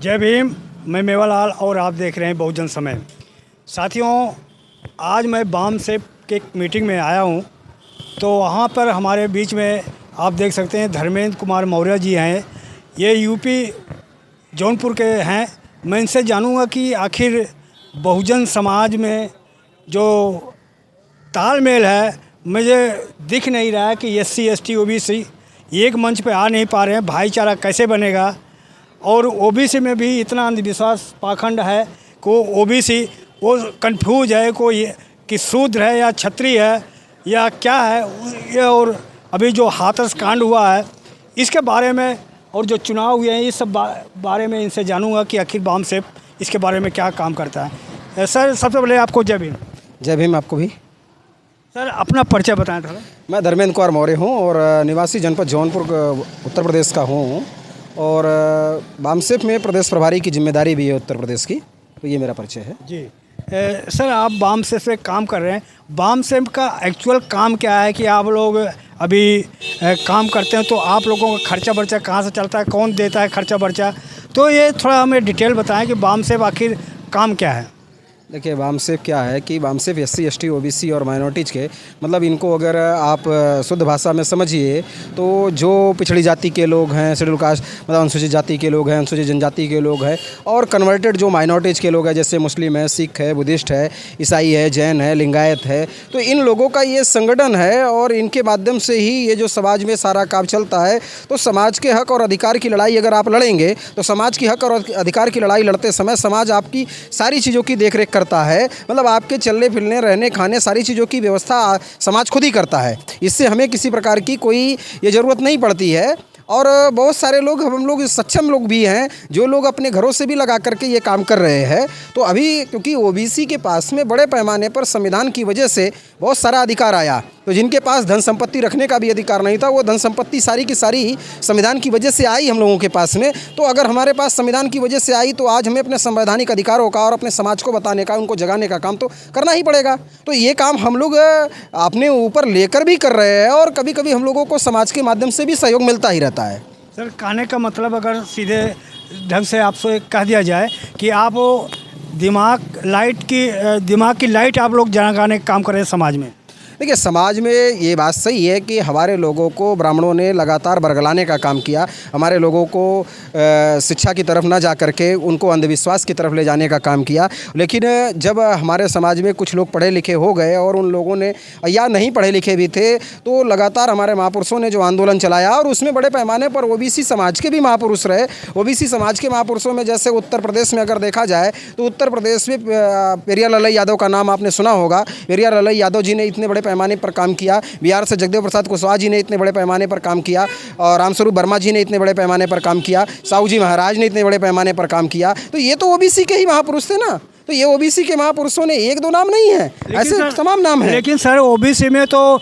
जय भीम। मैं मेवालाल और आप देख रहे हैं बहुजन समय। साथियों, आज मैं बाम सेब के मीटिंग में आया हूं, तो वहां पर हमारे बीच में आप देख सकते हैं धर्मेंद्र कुमार मौर्य जी हैं। ये यूपी जौनपुर के हैं। मैं इनसे जानूंगा कि आखिर बहुजन समाज में जो तालमेल है, मुझे दिख नहीं रहा है कि SC ST OBC एक मंच पे आ नहीं पा रहे हैं। भाईचारा कैसे बनेगा? और OBC में भी इतना अंधविश्वास पाखंड है को OBC वो कंफ्यूज है कोई कि शूद्र है या क्षत्रिय है या क्या है ये। और अभी जो हाथरस कांड हुआ है इसके बारे में और जो चुनाव हुए हैं इस सब बारे में इनसे जानूंगा कि आखिर बाम सेब इसके बारे में क्या काम करता है। सर, सबसे पहले आपको जय भीम। जय भीम आपको भी। सर, अपना परिचय बताएं थोड़ा। मैं धर्मेंद्र कुमार मौर्य हूँ और निवासी जनपद जौनपुर उत्तर प्रदेश का हूँ और बामसेप में प्रदेश प्रभारी की जिम्मेदारी भी है उत्तर प्रदेश की। तो ये मेरा परिचय है जी। सर, आप बामसेप से काम कर रहे हैं। बामसेप का एक्चुअल काम क्या है कि आप लोग अभी काम करते हैं, तो आप लोगों का खर्चा बर्चा कहाँ से चलता है, कौन देता है खर्चा बर्चा? तो ये थोड़ा हमें डिटेल बताएं कि बामसेप आखिर काम क्या है। देखिए, बामसेप क्या है कि बामसेप SC ST OBC और माइनॉरिटीज़ के मतलब इनको अगर आप शुद्ध भाषा में समझिए तो जो पिछड़ी जाति के लोग हैं, शेड्यूल कास्ट मतलब अनुसूचित जाति के लोग हैं, अनुसूचित जनजाति के लोग हैं और कन्वर्टेड जो माइनॉरिटीज़ के लोग हैं जैसे मुस्लिम है, सिख है, बुद्धिस्ट है, ईसाई है, जैन है, लिंगायत है। तो इन लोगों का ये संगठन है और इनके माध्यम से ही ये जो समाज में सारा काम चलता है। तो समाज के हक और अधिकार की लड़ाई अगर आप लड़ेंगे तो समाज की हक और अधिकार की लड़ाई लड़ते समय समाज आपकी सारी चीज़ों की देखरेख करता है। मतलब आपके चलने फिरने, रहने, खाने, सारी चीज़ों की व्यवस्था समाज खुद ही करता है। इससे हमें किसी प्रकार की कोई ये ज़रूरत नहीं पड़ती है। और बहुत सारे लोग, हम लोग सक्षम लोग भी हैं जो लोग अपने घरों से भी लगा करके ये काम कर रहे हैं। तो अभी क्योंकि OBC के पास में बड़े पैमाने पर संविधान की वजह से बहुत सारा अधिकार आया, तो जिनके पास धन संपत्ति रखने का भी अधिकार नहीं था, वो धन संपत्ति सारी की सारी ही संविधान की वजह से आई हम लोगों के पास में। तो अगर हमारे पास संविधान की वजह से आई तो आज हमें अपने संवैधानिक अधिकारों का और अपने समाज को बताने का, उनको जगाने का काम तो करना ही पड़ेगा। तो ये काम हम लोग अपने ऊपर लेकर भी कर रहे हैं और कभी कभी हम लोगों को समाज के माध्यम से भी सहयोग मिलता ही रहता है। सर, कहने का मतलब अगर सीधे ढंग से आपसे कह दिया जाए कि आप दिमाग की लाइट आप लोग जगाने का काम कर रहे हैं समाज में। देखिए, समाज में ये बात सही है कि हमारे लोगों को ब्राह्मणों ने लगातार बरगलाने का काम किया। हमारे लोगों को शिक्षा की तरफ ना जा करके उनको अंधविश्वास की तरफ ले जाने का काम किया। लेकिन जब हमारे समाज में कुछ लोग पढ़े लिखे हो गए और उन लोगों ने या नहीं पढ़े लिखे भी थे, तो लगातार हमारे महापुरुषों ने जो आंदोलन चलाया और उसमें बड़े पैमाने पर OBC समाज के भी महापुरुष रहे। OBC समाज के महापुरुषों में जैसे उत्तर प्रदेश में अगर देखा जाए तो उत्तर प्रदेश में पेरियार लाल यादव का नाम आपने सुना होगा। पेरियार लाल यादव जी ने इतने बड़े पैमाने पर काम किया। बिहार से जगदेव प्रसाद कुशवाहा जी ने इतने बड़े पैमाने पर काम किया और रामस्वरूप वर्मा जी ने इतने बड़े पैमाने पर काम किया। साहू जी महाराज ने इतने बड़े पैमाने पर काम किया। तो ये तो OBC के ही महापुरुष थे ना। तो ये OBC के महापुरुषों ने एक दो नाम नहीं है, ऐसे तमाम नाम है। लेकिन सर, OBC में तो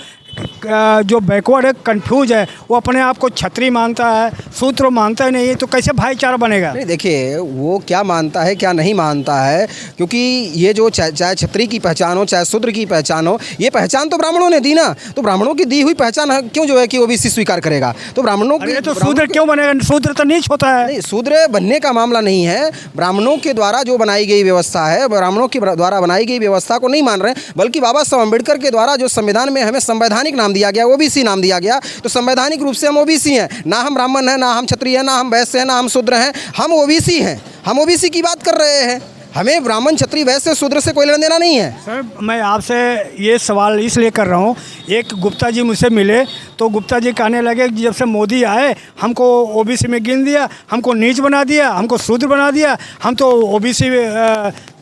जो बैकवर्ड है, कंफ्यूज है, वो अपने आप को क्षत्रिय मानता है, शूद्र मानता ही नहीं है। तो कैसे भाईचारा बनेगा? नहीं, देखिए, वो क्या मानता है क्या नहीं मानता है, क्योंकि ये जो चाहे क्षत्रिय की पहचान हो चाहे शूद्र की पहचान हो, ये पहचान तो ब्राह्मणों ने दी ना। तो ब्राह्मणों की दी हुई पहचान क्यों जो है कि OBC स्वीकार करेगा? तो ब्राह्मणों की तो शूद्र क्यों बनेगा? शूद्र तो नीच होता है। नहीं, शूद्र बनने का मामला नहीं है। ब्राह्मणों के द्वारा जो बनाई गई व्यवस्था है, ब्राह्मणों के द्वारा बनाई गई व्यवस्था को नहीं मान रहे, बल्कि बाबा साहब अम्बेडकर के द्वारा जो संविधान में हमें संवैधानिक नाम दिया गया, OBC नाम दिया गया। तो संवैधानिक रूप से हम OBC हैं, ना हम ब्राह्मण हैं, ना हम क्षत्रिय हैं, ना हम वैश्य हैं, ना हम शूद्र हैं। हम OBC हैं। हम OBC की बात कर रहे हैं। हमें ब्राह्मण, क्षत्रिय, वैश्य, शूद्र से कोई लेना देना नहीं है। सर, मैं आपसे ये सवाल इसलिए कर रहा हूँ, एक गुप्ता जी मुझसे मिले तो गुप्ता जी कहने लगे कि जब से मोदी आए हमको OBC में गिन दिया, हमको नीच बना दिया, हमको शूद्र बना दिया। हम तो OBC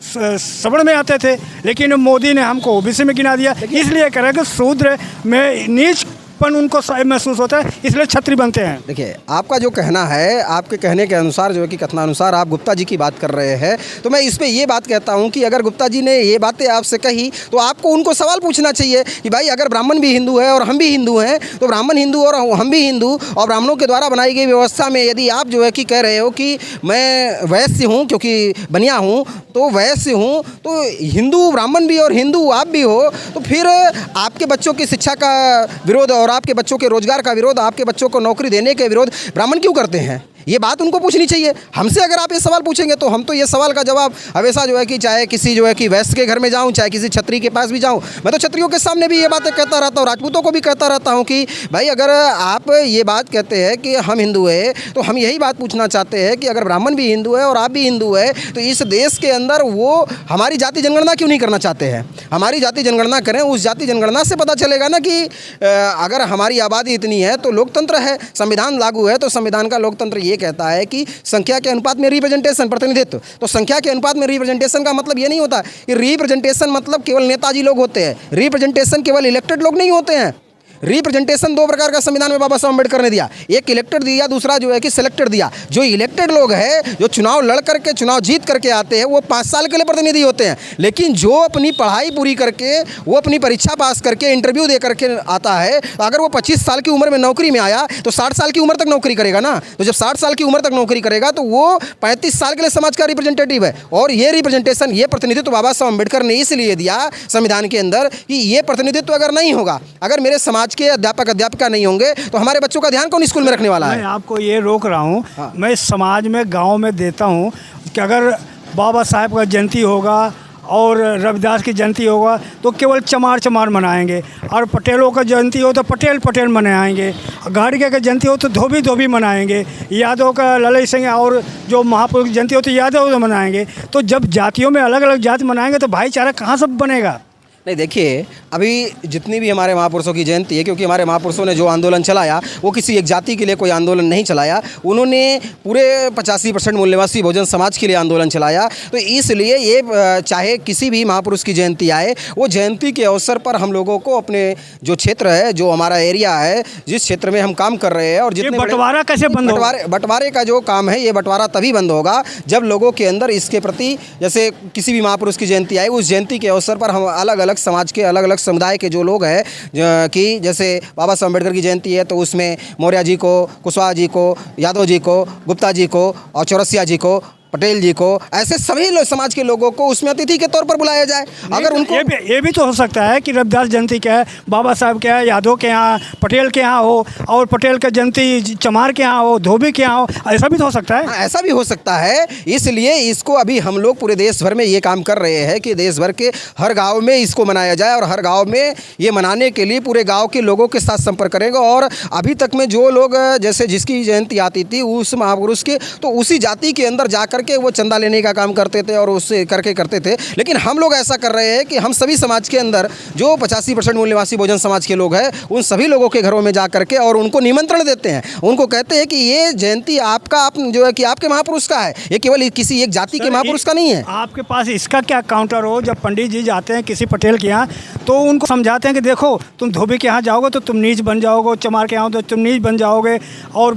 सवर्ण में आते थे, लेकिन मोदी ने हमको OBC में गिना दिया। इसलिए कह रहे हैं कि शूद्र में नीच उनको महसूस होता है, इसलिए छत्री बनते हैं। देखिए, आपका जो कहना है, आपके कहने के अनुसार जो है कि कथनानुसार आप गुप्ता जी की बात कर रहे हैं, तो मैं इस पे ये बात कहता हूँ कि अगर गुप्ता जी ने ये बातें आपसे कही तो आपको उनको सवाल पूछना चाहिए कि भाई, अगर ब्राह्मण भी हिंदू है और हम भी हिंदू हैं, तो ब्राह्मण हिंदू और हम भी हिंदू और ब्राह्मणों के द्वारा बनाई गई व्यवस्था में यदि आप जो है कि कह रहे हो कि मैं वैश्य हूँ क्योंकि बनिया हूँ, तो वैश्य हूँ, तो हिंदू ब्राह्मण भी और हिंदू आप भी हो, तो फिर आपके बच्चों की शिक्षा का विरोध और आपके बच्चों के रोजगार का विरोध, आपके बच्चों को नौकरी देने के विरोध ब्राह्मण क्यों करते हैं? ये बात उनको पूछनी चाहिए। हमसे अगर आप ये सवाल पूछेंगे तो हम तो ये सवाल का जवाब हमेशा जो है कि चाहे किसी जो है कि वैश्य के घर में जाऊं, चाहे किसी क्षत्रिय के पास भी जाऊं, मैं तो क्षत्रियों के सामने भी ये बातें कहता रहता हूं, राजपूतों को भी कहता रहता हूं कि भाई अगर आप ये बात कहते हैं कि हम हिंदू है, तो हम यही बात पूछना चाहते हैं कि अगर ब्राह्मण भी हिंदू है और आप भी हिंदू है, तो इस देश के अंदर वो हमारी जाति जनगणना क्यों नहीं करना चाहते हैं? हमारी जाति जनगणना करें, उस जाति जनगणना से पता चलेगा ना कि अगर हमारी आबादी इतनी है तो लोकतंत्र है, संविधान लागू है, तो संविधान का लोकतंत्र ये कहता है कि संख्या के अनुपात में रिप्रेजेंटेशन, प्रतिनिधित्व। तो संख्या के अनुपात में रिप्रेजेंटेशन का मतलब ये नहीं होता कि रिप्रेजेंटेशन मतलब केवल नेताजी लोग होते हैं, रिप्रेजेंटेशन केवल इलेक्टेड लोग नहीं होते हैं। रिप्रेजेंटेशन दो प्रकार का संविधान में बाबा साहब अम्बेडकर ने दिया, एक इलेक्टेड दिया, दूसरा जो है कि सिलेक्टेड दिया। जो इलेक्टेड लोग हैं, जो चुनाव लड़ करके चुनाव जीत करके आते हैं, वो 5 साल के लिए प्रतिनिधि होते हैं। लेकिन जो अपनी पढ़ाई पूरी करके, वो अपनी परीक्षा पास करके, इंटरव्यू दे करके आता है, तो अगर वो 25 साल की उम्र में नौकरी में आया तो 60 साल की उम्र तक नौकरी करेगा ना। तो जब 60 साल की उम्र तक नौकरी करेगा तो वो 35 साल के लिए समाज का रिप्रेजेंटेटिव है। और ये रिप्रेजेंटेशन, ये प्रतिनिधित्व बाबा साहब अम्बेडकर ने इसलिए दिया संविधान के अंदर कि ये प्रतिनिधित्व अगर नहीं होगा, अगर मेरे समाज के अध्यापक का नहीं होंगे, तो हमारे बच्चों का ध्यान कौन स्कूल में रखने वाला है? मैं आपको ये रोक रहा हूँ। हाँ। मैं समाज में, गांव में देता हूँ कि अगर बाबा साहब का जयंती होगा और रविदास की जयंती होगा तो केवल चमार चमार मनाएंगे, और पटेलों का जयंती हो तो पटेल पटेल मनाएंगे, गाड़िया का जयंती हो तो धोबी धोबी मनाएंगे, यादव का ललित सिंह और जो महापुरुष की जयंती हो तो यादव मनाएंगे। तो जब जातियों में अलग अलग जाति मनाएंगे तो भाईचारा कहाँ से बनेगा? नहीं, देखिए, अभी जितनी भी हमारे महापुरुषों की जयंती है, क्योंकि हमारे महापुरुषों ने जो आंदोलन चलाया वो किसी एक जाति के लिए कोई आंदोलन नहीं चलाया, उन्होंने पूरे 85% मूल निवासी बहुजन समाज के लिए आंदोलन चलाया। तो इसलिए ये चाहे किसी भी महापुरुष की जयंती आए, वो जयंती के अवसर पर हम लोगों को अपने जो क्षेत्र है, जो हमारा एरिया है, जिस क्षेत्र में हम काम कर रहे हैं, और जितने बंटवारा कैसे बंद होगा? बंटवारे का जो काम है, ये बंटवारा तभी बंद होगा जब लोगों के अंदर इसके प्रति, जैसे किसी भी महापुरुष की जयंती आई, उस जयंती के अवसर पर हम अलग अलग समाज के, अलग अलग समुदाय के जो लोग हैं, कि जैसे बाबा साहब अम्बेडकर की जयंती है तो उसमें मौर्य जी को, कुशवाहा जी को, यादव जी को, गुप्ता जी को और चौरसिया जी को, पटेल जी को, ऐसे सभी समाज के लोगों को उसमें अतिथि के तौर पर बुलाया जाए। अगर उनको ये भी तो हो सकता है कि रविदास जयंती क्या है, बाबा साहब क्या है, यादव के यहाँ, पटेल के यहाँ हो, और पटेल का जयंती चमार के यहाँ हो, धोबी के यहाँ हो, ऐसा भी तो हो सकता है। ऐसा भी हो सकता है। इसलिए इसको अभी हम लोग पूरे देश भर में ये काम कर रहे हैं कि देश भर के हर गाँव में इसको मनाया जाए, और हर गाँव में ये मनाने के लिए पूरे गाँव के लोगों के साथ संपर्क करेंगे। और अभी तक में जो लोग, जैसे जिसकी जयंती आती थी उस महापुरुष के, तो उसी जाति के अंदर जा करके वो चंदा लेने का काम करते थे और उससे करते थे। लेकिन हम लोग ऐसा कर रहे हैं कि हम सभी समाज के अंदर जो 85% मूल निवासी बहुजन समाज के लोग हैं, उन सभी लोगों के घरों में जा करके और उनको निमंत्रण देते हैं। उनको कहते हैं कि ये जयंती आपका, आप जो है कि आपके महापुरुष का है, ये केवल किसी एक जाति के महापुरुष का नहीं है। आपके पास इसका क्या काउंटर हो? जब पंडित जी जाते हैं किसी पटेल के यहाँ तो उनको समझाते हैं कि देखो, तुम धोबी के यहाँ जाओगे तो तुम नीच बन जाओगे, चमार के यहाँ तो तुम नीच बन जाओगे, और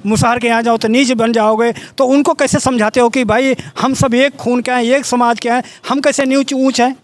मुसहर के यहाँ जाओ तो नीच बन जाओगे। तो उनको कैसे समझाते हो कि भाई हम सब एक खून के हैं, एक समाज के हैं, हम कैसे नीच ऊँच हैं?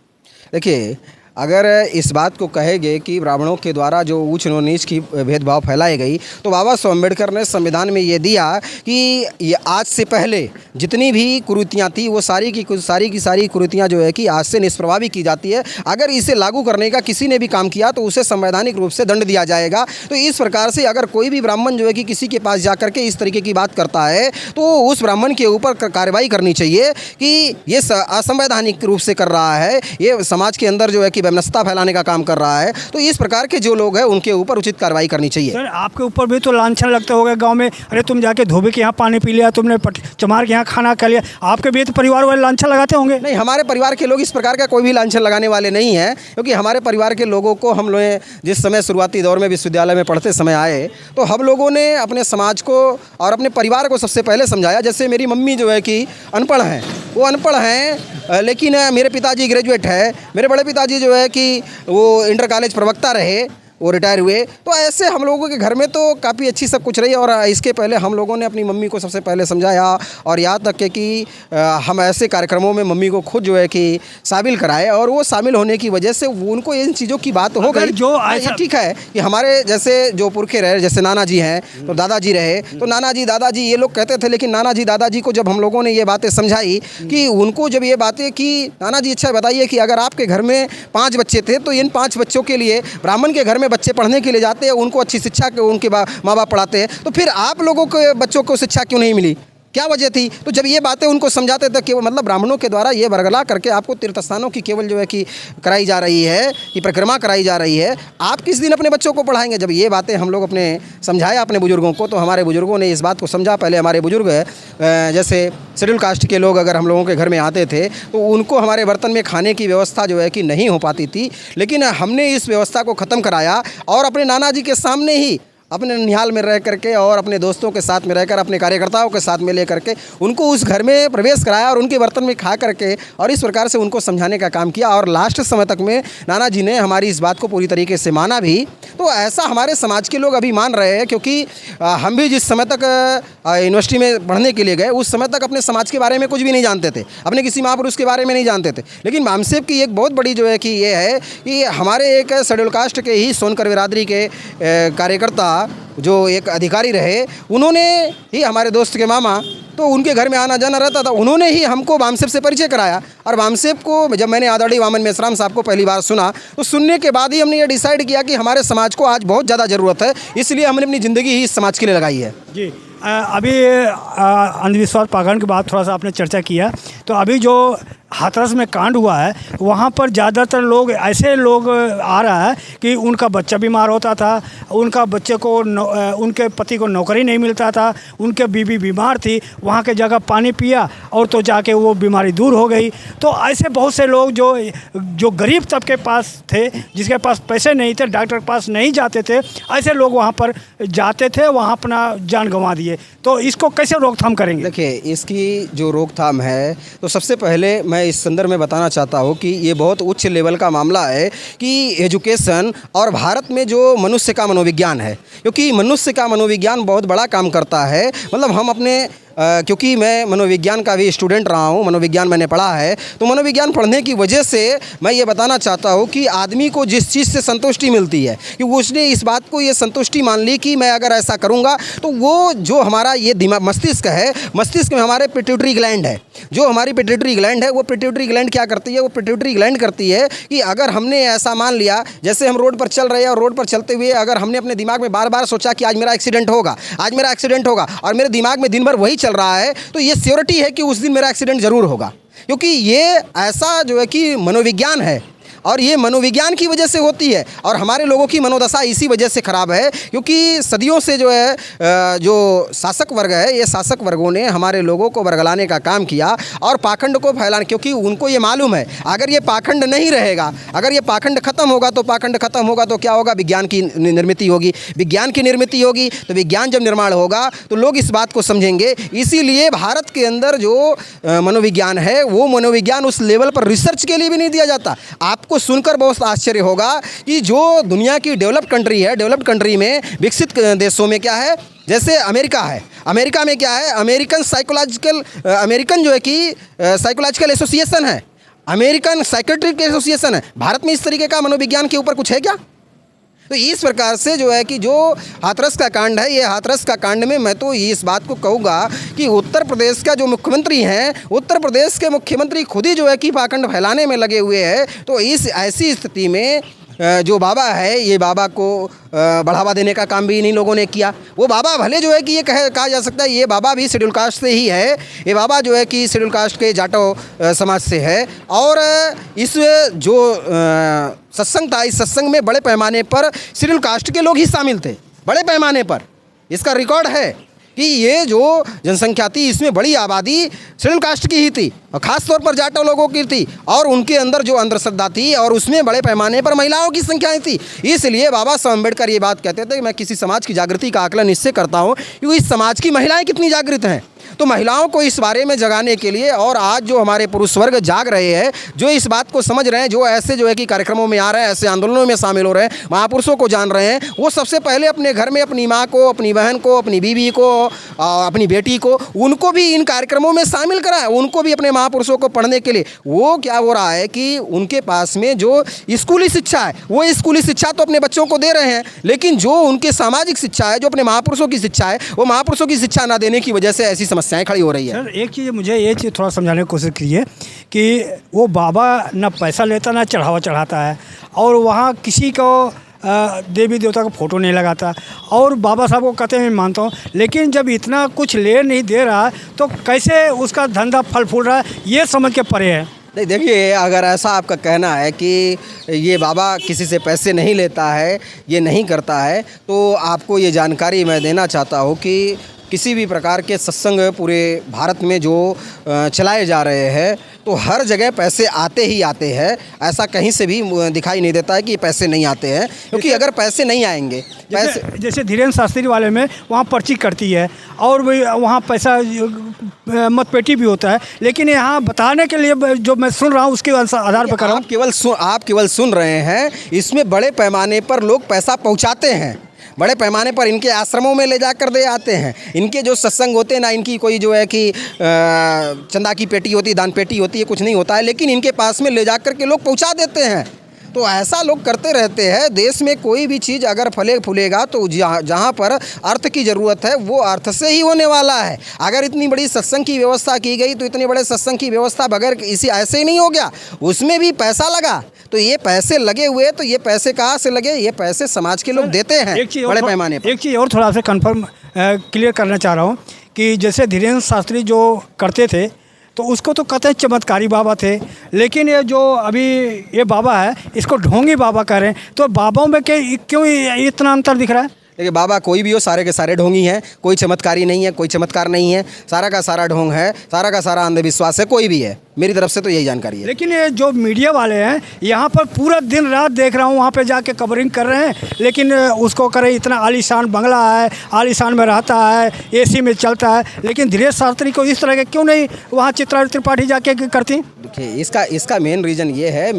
देखिए, अगर इस बात को कहेंगे कि ब्राह्मणों के द्वारा जो ऊंच और नीच की भेदभाव फैलाई गई, तो बाबा साहब अम्बेडकर ने संविधान में ये दिया कि ये आज से पहले जितनी भी कुरीतियाँ थी, वो सारी की सारी कुरीतियाँ जो है कि आज से निष्प्रभावी की जाती है। अगर इसे लागू करने का किसी ने भी काम किया तो उसे संवैधानिक रूप से दंड दिया जाएगा। तो इस प्रकार से अगर कोई भी ब्राह्मण जो है कि किसी के पास जा करके इस तरीके की बात करता है, तो उस ब्राह्मण के ऊपर कार्रवाई करनी चाहिए कि ये असंवैधानिक रूप से कर रहा है, ये समाज के अंदर जो है कि वैमनस्यता फैलाने का काम कर रहा है। तो इस प्रकार के जो लोग हैं उनके ऊपर उचित कार्रवाई करनी चाहिए। सर, आपके ऊपर भी तो लांछन लगते होंगे गांव में, अरे तुम जाके धोबी के यहाँ पानी पी लिया, तुमने चमार के यहाँ खाना खा लिया, आपके भी तो परिवार वाले लांछन लगाते होंगे? नहीं, हमारे परिवार के लोग इस प्रकार का कोई भी लांछन लगाने वाले नहीं हैं, क्योंकि हमारे परिवार के लोगों को हम लोग जिस समय शुरुआती दौर में विश्वविद्यालय में पढ़ते समय आए, तो हम लोगों ने अपने समाज को और अपने परिवार को सबसे पहले समझाया। जैसे मेरी मम्मी जो है कि अनपढ़ हैं, वो अनपढ़ हैं, लेकिन मेरे पिताजी ग्रेजुएट है, मेरे बड़े पिताजी जो है कि वो इंटर कॉलेज प्रवक्ता रहे, वो रिटायर हुए। तो ऐसे हम लोगों के घर में तो काफ़ी अच्छी सब कुछ रही। और इसके पहले हम लोगों ने अपनी मम्मी को सबसे पहले समझाया, और यहाँ तक के कि हम ऐसे कार्यक्रमों में मम्मी को खुद जो है कि शामिल कराए, और वो शामिल होने की वजह से उनको इन चीज़ों की बात हो गई। जो ठीक है कि हमारे जैसे जो पुरखे रहे, जैसे नाना जी हैं तो दादाजी रहे, तो नाना जी दादाजी ये लोग कहते थे, लेकिन नाना जी दादाजी को जब हम लोगों ने ये बातें समझाई कि उनको जब ये बातें कि नाना जी अच्छा बताइए कि अगर आपके घर में 5 बच्चे थे तो इन 5 बच्चों के लिए ब्राह्मण के घर में बच्चे पढ़ने के लिए जाते हैं, उनको अच्छी शिक्षा के उनके माँ बाप पढ़ाते हैं, तो फिर आप लोगों के बच्चों को शिक्षा क्यों नहीं मिली, क्या वजह थी? तो जब ये बातें उनको समझाते थे कि मतलब ब्राह्मणों के द्वारा ये बरगला करके आपको तीर्थ स्थानों की केवल जो है कि कराई जा रही है, कि परिक्रमा कराई जा रही है, आप किस दिन अपने बच्चों को पढ़ाएंगे? जब ये बातें हम लोग अपने समझाया अपने बुजुर्गों को, तो हमारे बुजुर्गों ने इस बात को समझा। पहले हमारे बुजुर्ग जैसे शेड्यूल कास्ट के लोग अगर हम लोगों के घर में आते थे तो उनको हमारे बर्तन में खाने की व्यवस्था जो है कि नहीं हो पाती थी, लेकिन हमने इस व्यवस्था को ख़त्म कराया और अपने नाना जी के सामने ही अपने निहाल में रह करके और अपने दोस्तों के साथ में रहकर, अपने कार्यकर्ताओं के साथ में ले करके उनको उस घर में प्रवेश कराया और उनके बर्तन में खा करके और इस प्रकार से उनको समझाने का काम किया। और लास्ट समय तक में नाना जी ने हमारी इस बात को पूरी तरीके से माना भी। तो ऐसा हमारे समाज के लोग अभी मान रहे हैं, क्योंकि हम भी जिस समय तक यूनिवर्सिटी में पढ़ने के लिए गए उस समय तक अपने समाज के बारे में कुछ भी नहीं जानते थे, अपने किसी महापुरुष के बारे में नहीं जानते थे। लेकिन बामसेब की एक बहुत बड़ी जो है कि ये है कि हमारे एक शेड्यूल कास्ट के ही सोनकर बिरादरी के कार्यकर्ता जो एक अधिकारी रहे, उन्होंने ही हमारे दोस्त के मामा, तो उनके घर में आना जाना रहता था, उन्होंने ही हमको बामसेब से परिचय कराया। और बामसेब को जब मैंने आदरणीय वामन मेश्राम साहब को पहली बार सुना तो सुनने के बाद ही हमने ये डिसाइड किया कि हमारे समाज को आज बहुत ज़्यादा ज़रूरत है, इसलिए हमने अपनी ज़िंदगी ही इस समाज के लिए लगाई है। जी, अभी अंधविश्वास पाखंड की बात थोड़ा सा आपने चर्चा किया, तो अभी जो हाथरस में कांड हुआ है वहाँ पर ज़्यादातर लोग ऐसे लोग आ रहा है कि उनका बच्चा बीमार होता था, उनका बच्चे को उनके पति को नौकरी नहीं मिलता था, उनके बीवी बीमार थी, वहाँ के जगह पानी पिया और तो जाके वो बीमारी दूर हो गई। तो ऐसे बहुत से लोग जो गरीब तबके पास थे, जिसके पास पैसे नहीं थे, डॉक्टर के पास नहीं जाते थे, ऐसे लोग वहाँ पर जाते थे, वहाँ अपना जान गंवा दिए। तो इसको कैसे रोकथाम करेंगे? देखिए, इसकी जो रोकथाम है तो सबसे पहले मैं इस संदर्भ में बताना चाहता हूँ कि ये बहुत उच्च लेवल का मामला है कि एजुकेशन और भारत में जो मनुष्य का मनोविज्ञान है, क्योंकि मनुष्य का मनोविज्ञान बहुत बड़ा काम करता है। मतलब हम अपने क्योंकि मैं मनोविज्ञान का भी स्टूडेंट रहा हूँ, मनोविज्ञान मैंने पढ़ा है, तो मनोविज्ञान पढ़ने की वजह से मैं ये बताना चाहता हूँ कि आदमी को जिस चीज़ से संतुष्टि मिलती है कि उसने इस बात को ये संतुष्टि मान ली कि मैं अगर ऐसा करूँगा तो वो जो हमारा ये दिमाग मस्तिष्क है, मस्तिष्क में हमारे पिट्यूटरी ग्लैंड है, जो हमारी पिट्यूटरी ग्लैंड है, वो पिट्यूटरी ग्लैंड क्या करती है? वो पिट्यूटरी ग्लैंड करती है कि अगर हमने ऐसा मान लिया, जैसे हम रोड पर चल रहे हैं और रोड पर चलते हुए अगर हमने अपने दिमाग में बार बार सोचा कि आज मेरा एक्सीडेंट होगा, आज मेरा एक्सीडेंट होगा, और मेरे दिमाग में दिन भर वही चल रहा है, तो ये श्योरिटी है कि उस दिन मेरा एक्सीडेंट ज़रूर होगा। क्योंकि ये ऐसा जो है कि मनोविज्ञान है और ये मनोविज्ञान की वजह से होती है। और हमारे लोगों की मनोदशा इसी वजह से ख़राब है, क्योंकि सदियों से जो है जो शासक वर्ग है, ये शासक वर्गों ने हमारे लोगों को बरगलाने का काम किया और पाखंड को फैलाने, क्योंकि उनको ये मालूम है अगर ये पाखंड नहीं रहेगा, अगर ये पाखंड खत्म होगा तो पाखंड खत्म होगा तो क्या होगा? विज्ञान की निर्मित होगी, विज्ञान की निर्मित होगी, तो विज्ञान जब निर्माण होगा तो लोग इस बात को समझेंगे। इसीलिए भारत के अंदर जो मनोविज्ञान है वो मनोविज्ञान उस लेवल पर रिसर्च के लिए भी नहीं दिया जाता। आपको सुनकर बहुत आश्चर्य होगा कि जो दुनिया की डेवलप्ड कंट्री है, डेवलप्ड कंट्री में, विकसित देशों में क्या है, जैसे अमेरिका है, अमेरिका में क्या है? अमेरिकन जो है कि साइकोलॉजिकल एसोसिएशन है, अमेरिकन साइकेट्रिक एसोसिएशन है। भारत में इस तरीके का मनोविज्ञान के ऊपर कुछ है क्या? तो इस प्रकार से जो है कि जो हाथरस का कांड है, ये हाथरस का कांड में मैं तो इस बात को कहूँगा कि उत्तर प्रदेश का जो मुख्यमंत्री हैं, उत्तर प्रदेश के मुख्यमंत्री खुद ही जो है कि पाखंड फैलाने में लगे हुए हैं। तो इस ऐसी स्थिति में जो बाबा है, ये बाबा को बढ़ावा देने का काम भी इन्हीं लोगों ने किया। वो बाबा भले जो है कि ये कहा जा सकता है ये बाबा भी शेड्यूल कास्ट से ही है, ये बाबा जो है कि शेड्यूल कास्ट के जाटो समाज से है। और इस जो सत्संग था, इस सत्संग में बड़े पैमाने पर शेड्यूल कास्ट के लोग ही शामिल थे, बड़े पैमाने पर। इसका रिकॉर्ड है कि ये जो जनसंख्या थी इसमें बड़ी आबादी शेड्यूल कास्ट की ही थी और ख़ास तौर पर जाटो लोगों की थी, और उनके अंदर जो अंधश्रद्धा थी और उसमें बड़े पैमाने पर महिलाओं की संख्याएं थी। इसलिए बाबा साहब अम्बेडकर ये बात कहते थे कि मैं किसी समाज की जागृति का आकलन इससे करता हूँ क्योंकि इस समाज की महिलाएं कितनी जागृत हैं। तो महिलाओं को इस बारे में जगाने के लिए, और आज जो हमारे पुरुष वर्ग जाग रहे हैं, जो इस बात को समझ रहे हैं, जो ऐसे जो है कि कार्यक्रमों में आ रहे हैं, ऐसे आंदोलनों में शामिल हो रहे हैं, महापुरुषों को जान रहे हैं, वो सबसे पहले अपने घर में अपनी माँ को, अपनी बहन को, अपनी बीवी को, अपनी बेटी को, उनको भी इन कार्यक्रमों में शामिल कराएं, उनको भी अपने महापुरुषों को पढ़ने के लिए। वो क्या हो रहा है कि उनके पास में जो स्कूली शिक्षा है, वो स्कूली शिक्षा तो अपने बच्चों को दे रहे हैं, लेकिन जो उनके सामाजिक शिक्षा है, जो अपने महापुरुषों की शिक्षा है, वो महापुरुषों की शिक्षा ना देने की वजह से ऐसी समस्याएं खड़ी हो रही है। सर, एक चीज़ मुझे ये चीज़ थोड़ा समझाने की कोशिश कीजिए कि वो बाबा ना पैसा लेता ना चढ़ावा चढ़ाता है, और वहाँ किसी को देवी देवता का फ़ोटो नहीं लगाता, और बाबा साहब को कहते हैं मैं मानता हूँ, लेकिन जब इतना कुछ ले नहीं दे रहा तो कैसे उसका धंधा फल फूल रहा है, ये समझ के परे है। नहीं देखिए, अगर ऐसा आपका कहना है कि ये बाबा किसी से पैसे नहीं लेता है, ये नहीं करता है, तो आपको ये जानकारी मैं देना चाहता हूँ कि किसी भी प्रकार के सत्संग पूरे भारत में जो चलाए जा रहे हैं, तो हर जगह पैसे आते ही आते हैं। ऐसा कहीं से भी दिखाई नहीं देता है कि पैसे नहीं आते हैं, क्योंकि अगर पैसे नहीं आएंगे, जैसे धीरेन्द्र शास्त्री वाले में वहाँ पर्ची कटती है और वहाँ पैसा मतपेटी भी होता है, लेकिन यहाँ बताने के लिए जो मैं सुन रहा हूँ उसके आधार पर कर रहा हूँ। आप केवल सुन रहे हैं, इसमें बड़े पैमाने पर लोग पैसा पहुँचाते हैं, बड़े पैमाने पर इनके आश्रमों में ले जाकर दे आते हैं। इनके जो सत्संग होते हैं ना, इनकी कोई जो है कि चंदा की पेटी होती है, दान पेटी होती है, कुछ नहीं होता है, लेकिन इनके पास में ले जाकर के लोग पहुंचा देते हैं। तो ऐसा लोग करते रहते हैं। देश में कोई भी चीज़ अगर फूलेगा तो जहाँ पर अर्थ की ज़रूरत है वो अर्थ से ही होने वाला है। अगर इतनी बड़ी सत्संग की व्यवस्था की गई तो इतने बड़े सत्संग की व्यवस्था बगैर इसी ऐसे ही नहीं हो गया, उसमें भी पैसा लगा। तो ये पैसे लगे हुए, तो ये पैसे कहाँ से लगे? ये पैसे समाज के लोग देते हैं बड़े पैमाने पर। एक चीज़ और थोड़ा सा कन्फर्म क्लियर करना चाह रहा हूँ कि जैसे धीरेन्द्र शास्त्री जो करते थे तो उसको तो कहते हैं चमत्कारी बाबा थे, लेकिन ये जो अभी ये बाबा है इसको ढोंगी बाबा कह रहे हैं। तो बाबाओं में क्यों इतना अंतर दिख रहा है? देखिए, बाबा कोई भी हो, सारे के सारे ढोंगी हैं, कोई चमत्कारी नहीं है, कोई चमत्कार नहीं है, सारा का सारा ढोंग है, सारा का सारा अंधविश्वास है, कोई भी है। मेरी तरफ से तो यही जानकारी है। लेकिन ये जो मीडिया वाले हैं यहाँ पर पूरा दिन रात देख रहा हूँ, वहाँ पे जाके कवरिंग कर रहे हैं, लेकिन उसको करें इतना आलीशान बंगला है, आलीशान में रहता है, एसी में चलता है, लेकिन धीरेन्द्र शास्त्री को इस तरह के क्यों नहीं वहाँ चित्रा त्रिपाठी जाके करती? देखिए, इसका मेन रीज़न ये है,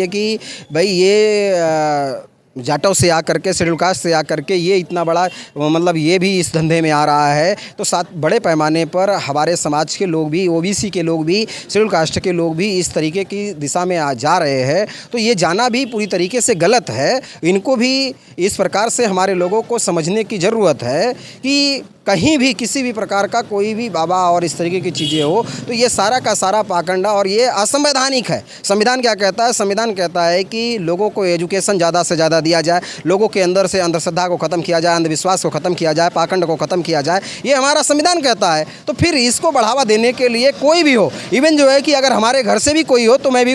कि भाई ये जाटों से आकर के, शेड्यूल कास्ट से आकर के ये इतना बड़ा मतलब ये भी इस धंधे में आ रहा है, तो साथ बड़े पैमाने पर हमारे समाज के लोग भी, ओबीसी के लोग भी, शेड्यूल कास्ट के लोग भी इस तरीके की दिशा में जा रहे हैं। तो ये जाना भी पूरी तरीके से गलत है। इनको भी इस प्रकार से हमारे लोगों को समझने की ज़रूरत है कि कहीं भी किसी भी प्रकार का कोई भी बाबा और इस तरीके की चीज़ें हो तो ये सारा का सारा पाखंडा और ये असंवैधानिक है। संविधान क्या कहता है? संविधान कहता है कि लोगों को एजुकेशन ज़्यादा से ज़्यादा दिया जाए, लोगों के अंदर से अंधश्रद्धा को ख़त्म किया जाए, अंधविश्वास को ख़त्म किया जाए, पाखंड को ख़त्म किया जाए, ये हमारा संविधान कहता है। तो फिर इसको बढ़ावा देने के लिए कोई भी हो, इवन जो है कि अगर हमारे घर से भी कोई हो तो मैं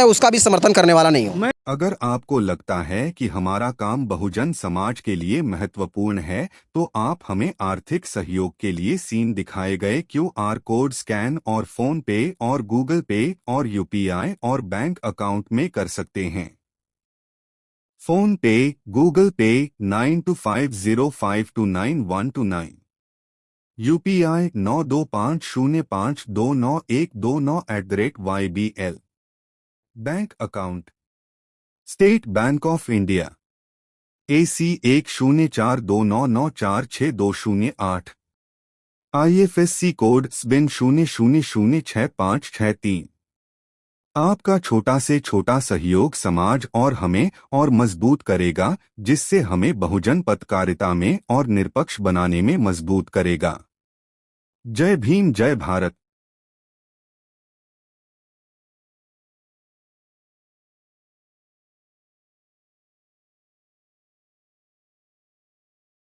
उसका भी समर्थन करने वाला नहीं हूँ। अगर आपको लगता है कि हमारा काम बहुजन समाज के लिए महत्वपूर्ण है, तो आप हमें आर्थिक सहयोग के लिए सीन दिखाए गए QR कोड स्कैन और फोन पे और गूगल पे और UPI और बैंक अकाउंट में कर सकते हैं। फोन पे, गूगल पे 9250529129, UPI 9250529129@YBL। Bank account state bank of India AC 104299462008, IFSC code SBIN 00066563। आपका छोटा से छोटा सहयोग समाज और हमें और मजबूत करेगा, जिससे हमें बहुजन पत्रकारिता में और निष्पक्ष बनाने में मजबूत करेगा। जय भीम, जय भारत।